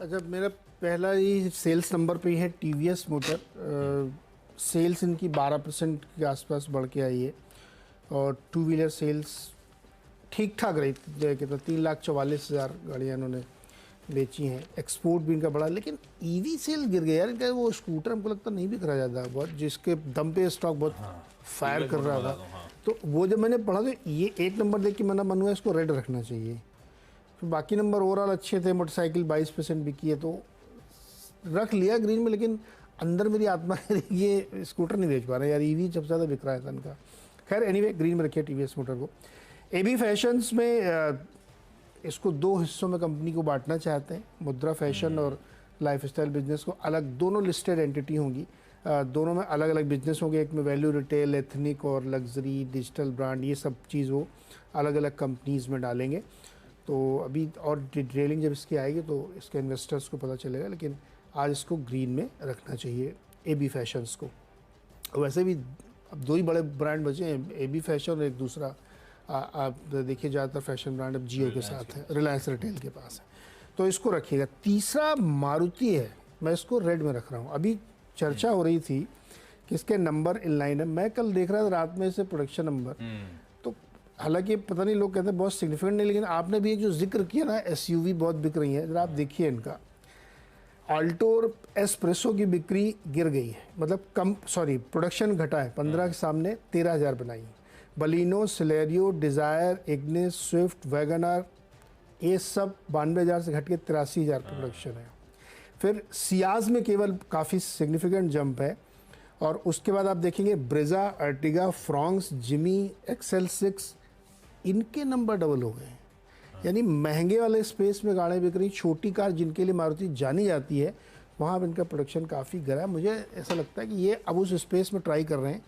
अच्छा, मेरा पहला ही सेल्स नंबर पे ही है टीवीएस मोटर। सेल्स इनकी 12% के आसपास बढ़ के आई है और टू व्हीलर सेल्स ठीक ठाक रही। कितना 3,44,000 गाड़ियाँ इन्होंने बेची हैं। एक्सपोर्ट भी इनका बढ़ा, लेकिन ईवी सेल गिर गया यार इनका। वो स्कूटर हमको लगता नहीं बिक रहा ज़्यादा, बहुत जिसके दम पे स्टॉक बहुत फायर कर रहा था। तो वो जब मैंने पढ़ा तो ये एक नंबर देख के मेरा मन हुआ इसको रेड रखना चाहिए। फिर बाकी नंबर ओवरऑल अच्छे थे। मोटरसाइकिल 22% बिकी है तो रख लिया ग्रीन में, लेकिन अंदर मेरी आत्मा ये स्कूटर नहीं बेच पा रहे यार, ईवी सबसे ज़्यादा बिक रहा है इनका। खैर एनीवे ग्रीन में रखिए टीवीएस मोटर को। एबी फैशंस में इसको दो हिस्सों में कंपनी को बांटना चाहते हैं। मुद्रा फैशन और लाइफस्टाइल बिजनेस को अलग, दोनों लिस्टेड एंटिटी होंगी। दोनों में अलग अलग बिजनेस होंगे। एक में वैल्यू रिटेल, एथनिक और लग्जरी, डिजिटल ब्रांड, ये सब चीज़ वो अलग अलग कंपनीज़ में डालेंगे। तो अभी और डिटेलिंग जब इसकी आएगी तो इसके इन्वेस्टर्स को पता चलेगा, लेकिन आज इसको ग्रीन में रखना चाहिए एबी फैशंस को। वैसे भी अब दो ही बड़े ब्रांड बचे हैं, एबी फैशन और एक दूसरा आप देखिए ज़्यादातर फैशन ब्रांड अब जियो के साथ है, रिलायंस रिटेल के पास है, तो इसको रखिएगा। तीसरा मारुति है, मैं इसको रेड में रख रहा हूँ। अभी चर्चा हो रही थी कि इसके नंबर इन लाइन है। मैं कल देख रहा था रात में इसे प्रोडक्शन नंबर, तो हालांकि पता नहीं, लोग कहते हैं बहुत सिग्निफिकेंट नहीं, लेकिन आपने भी एक जो जिक्र किया ना एसयूवी बहुत बिक रही है, जरा आप देखिए इनका। आल्टो और एस्प्रेसो की बिक्री गिर गई है, मतलब कम, सॉरी प्रोडक्शन घटा है। 15 के सामने 13,000 बनाई। Baleno, Celerio, desire, Ignis, Swift, Wagner, ये सब 92,000 से घट के 83,000 प्रोडक्शन है। फिर सियाज में केवल काफ़ी सिग्निफिकेंट जंप है। और उसके बाद आप देखेंगे Brezza, Ertiga, Fronx, Jimmy, XL6, इनके नंबर डबल हो गए। यानी महंगे वाले स्पेस में गाड़ियाँ बिक रही। छोटी कार जिनके लिए मारुति जानी जाती है, वहाँ अब इनका प्रोडक्शन काफ़ी गिरा है। मुझे ऐसा लगता है कि ये अब उस स्पेस में ट्राई कर रहे हैं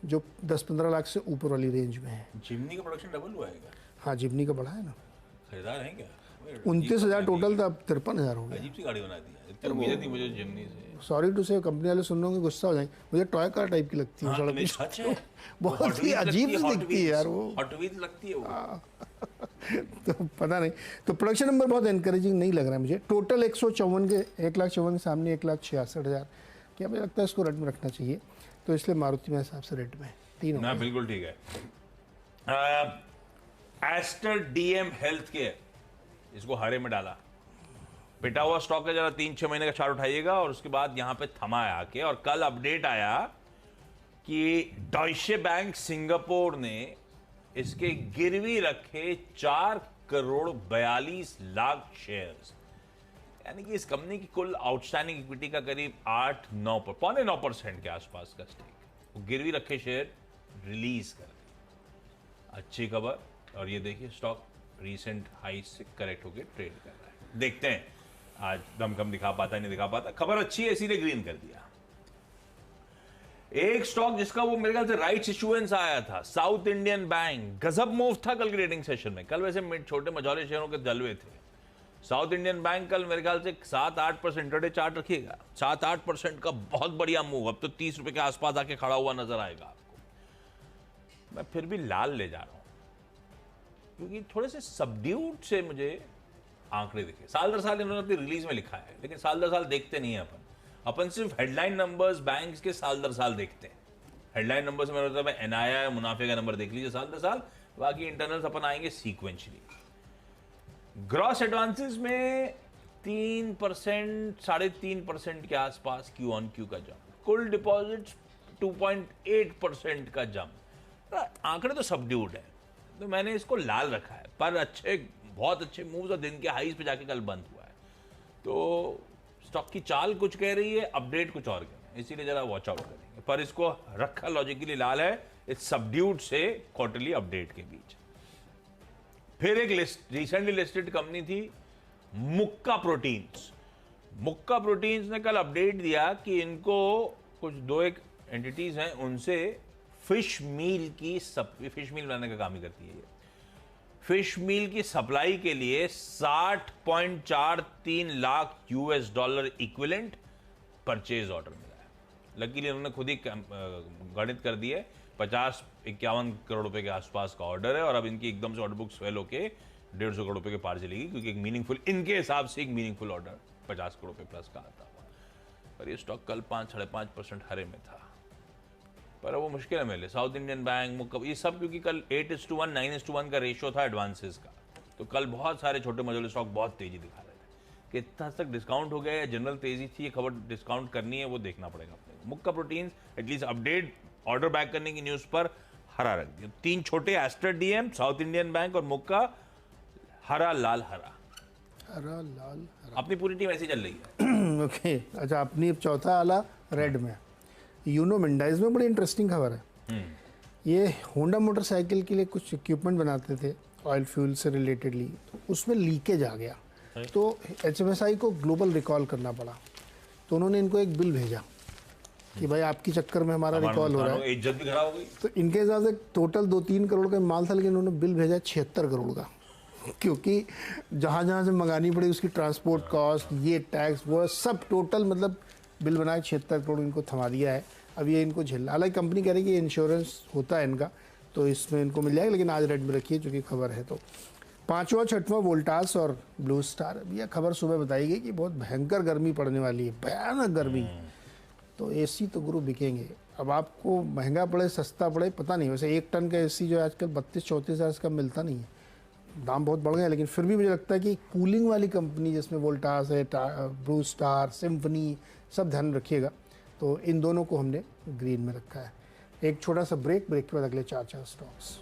जो 10-15 लाख से ऊपर वाली रेंज में है। जिमनी का प्रोडक्शन डबल हुआ है क्या? हाँ, जिमनी का बढ़ा है ना। खरीदार हैं क्या? 29,000 टोटल था, अब 53,000 हो गया। अजीब सी गाड़ी बना दी है, इतनी उम्मीद थी मुझे जिमनी से। सॉरी टू से, कंपनी वाले सुन होंगे गुस्सा हो जाएंगे, मुझे टॉय कार टाइप की लगती है। हाँ, सच है, बहुत ही अजीब सी दिखती है यार वो, हॉट व्हील्स लगती है वो। तो पता नहीं। तो प्रोडक्शन नंबर बहुत एनकरेजिंग नहीं लग रहा है मुझे। टोटल 154 के 1,54,000 के सामने 1,66,000, क्या मुझे लगता है इसको रेड में रखना चाहिए। तो इसलिए मारुति मेरे हिसाब से रेड में तीन ना, बिल्कुल ठीक है। एस्टर डीएम हेल्थ केयर, इसको हरे में डाला। पिटा हुआ स्टॉक है, जरा 3-6 महीने का चार्ट उठाइएगा और उसके बाद यहां पे थमा है आके। और कल अपडेट आया कि डॉइचे बैंक सिंगापुर ने इसके गिरवी रखे 4,42,00,000 शेयर्स, यानी कि इस कंपनी की कुल आउटस्टैंडिंग इक्विटी का करीब 8-9% के आसपास का स्टेक, वो गिरवी रखे शेयर रिलीज कर दिए। अच्छी खबर। और ये देखिए स्टॉक रीसेंट हाई से करेक्ट होकर ट्रेड कर रहा है। देखते हैं आज दम कम दिखा पाता नहीं दिखा पाता। खबर अच्छी है इसीलिए ग्रीन कर दिया। एक स्टॉक जिसका वो मेरे ख्याल से राइट्स इशुएंस आया था, साउथ इंडियन बैंक, गजब मूव था कल ट्रेडिंग सेशन में। कल वैसे छोटे मझौले शेयरों के जलवे थे। साउथ इंडियन बैंक कल मेरे ख्याल से 7-8% इंटरडे चार्ट रखिएगा, 7-8% का बहुत बढ़िया मूव। अब तो 30 रुपए के आसपास आके खड़ा हुआ नजर आएगा आपको। मैं फिर भी लाल ले जा रहा हूं क्योंकि थोड़े से सबड्यूड से मुझे आंकड़े दिखे। साल दर साल इन्होंने अपनी रिलीज में लिखा है, लेकिन साल दर साल देखते नहीं है अपन सिर्फ हेडलाइन नंबर्स बैंक्स के साल दर साल देखते हैं। हेडलाइन नंबर से मेरा मतलब है एनआईआई, मुनाफे का नंबर देख लीजिए साल दर साल, बाकी इंटरनल्स अपन आएंगे सीक्वेंशली। ग्रॉस एडवांसेस में 3%, 3.5% के आसपास क्यू ऑन क्यू का जंप। कुल डिपॉजिट्स 2.8% का जंप। आंकड़े तो सबड्यूड है, तो मैंने इसको लाल रखा है। पर अच्छे, बहुत अच्छे मूव्स और दिन के हाईज पे जाके कल बंद हुआ है। तो स्टॉक की चाल कुछ कह रही है, अपडेट कुछ और कह रही है, इसीलिए जरा वॉच आउट करेंगे। पर इसको रखा लॉजिकली लाल है इस सबड्यूड से क्वार्टरली अपडेट के बीच। फिर एक रिसेंटली लिस्टेड कंपनी थी मुक्का प्रोटीन्स। मुक्का प्रोटीन्स ने कल अपडेट दिया कि इनको कुछ 2-1 एंटिटीज हैं, उनसे फिश मील बनाने का काम ही करती है ये। फिश मील की सप्लाई के लिए $60.43 लाख इक्विवेलेंट परचेज ऑर्डर मिला है। लकीली उन्होंने खुद ही गणित कर दिए, 50-51 करोड़ रुपए के आसपास का ऑर्डर है। और अब इनकी एकदम से ऑर्डर बुक स्वेल होके 150 करोड़ रुपए के पार चलेगी, क्योंकि एक मीनिंगफुल, इनके हिसाब से एक मीनिंगफुल ऑर्डर 50 करोड़ पे प्लस का आता हुआ, पर ये स्टॉक कल 5-5.5% हरे में था। पर वो मुश्किल है मेरे लिए। साउथ इंडियन बैंक ये सब, क्योंकि कल 8:1 9:1 का रेशियो था एडवांसेस का, तो कल बहुत सारे छोटे मझोले स्टॉक बहुत तेजी दिखा रहे थे। कितना तक डिस्काउंट हो गया या जनरल तेजी थी, ये खबर डिस्काउंट करनी है वो देखना पड़ेगा अपने को। मुक्का proteins at least update order back करने की न्यूज़ पर हरा रख दिया। 3 छोटे Aster DM, south Indian bank और मुक्का हरा लाल हरा। हरा लाल अपनी पूरी टीम ऐसी चल रही है। ओके अच्छा, अपनी अब चौथा आला रेड में। यूनो मिंडाइज में बड़ी इंटरेस्टिंग खबर है। ये होंडा मोटरसाइकिल के लिए कुछ इक्विपमेंट बनाते थे ऑयल फ्यूल से रिलेटेडली, तो उसमें लीकेज आ गया, तो HMSI को ग्लोबल रिकॉल करना पड़ा। तो उन्होंने इनको एक बिल भेजा कि भाई आपकी चक्कर में हमारा रिकॉल हो रहा है। इज्जत भी खराब हो गई। तो इनके हिसाब से टोटल 2-3 करोड़ का माल था, लेकिन उन्होंने बिल भेजा 76 करोड़ का, क्योंकि जहाँ जहाँ से मंगानी पड़ी उसकी ट्रांसपोर्ट कॉस्ट, ये टैक्स, वो सब टोटल मतलब बिल बनाए 76 करोड़ इनको थमा दिया है। अब ये इनको झेलना, हालांकि कंपनी कह रही है कि इंश्योरेंस होता है इनका, तो इसमें इनको मिल जाएगा, लेकिन आज रेड में रखिए चूँकि खबर है। तो 5वां 6वां वोल्टास और ब्लू स्टार, यह खबर सुबह बताई गई कि बहुत भयंकर गर्मी पड़ने वाली है, भयानक गर्मी। तो AC तो गुरु बिकेंगे। अब आपको महंगा पड़े सस्ता पड़े पता नहीं, वैसे 1 टन का AC जो है आजकल 32-34 हज़ार का मिलता नहीं है, दाम बहुत बढ़ गए। लेकिन फिर भी मुझे लगता है कि कूलिंग वाली कंपनी जिसमें वोल्टास है, ब्लू स्टार, सिम्फनी, सब ध्यान रखिएगा। तो इन दोनों को हमने ग्रीन में रखा है। एक छोटा सा ब्रेक के बाद अगले 4 स्टॉक्स।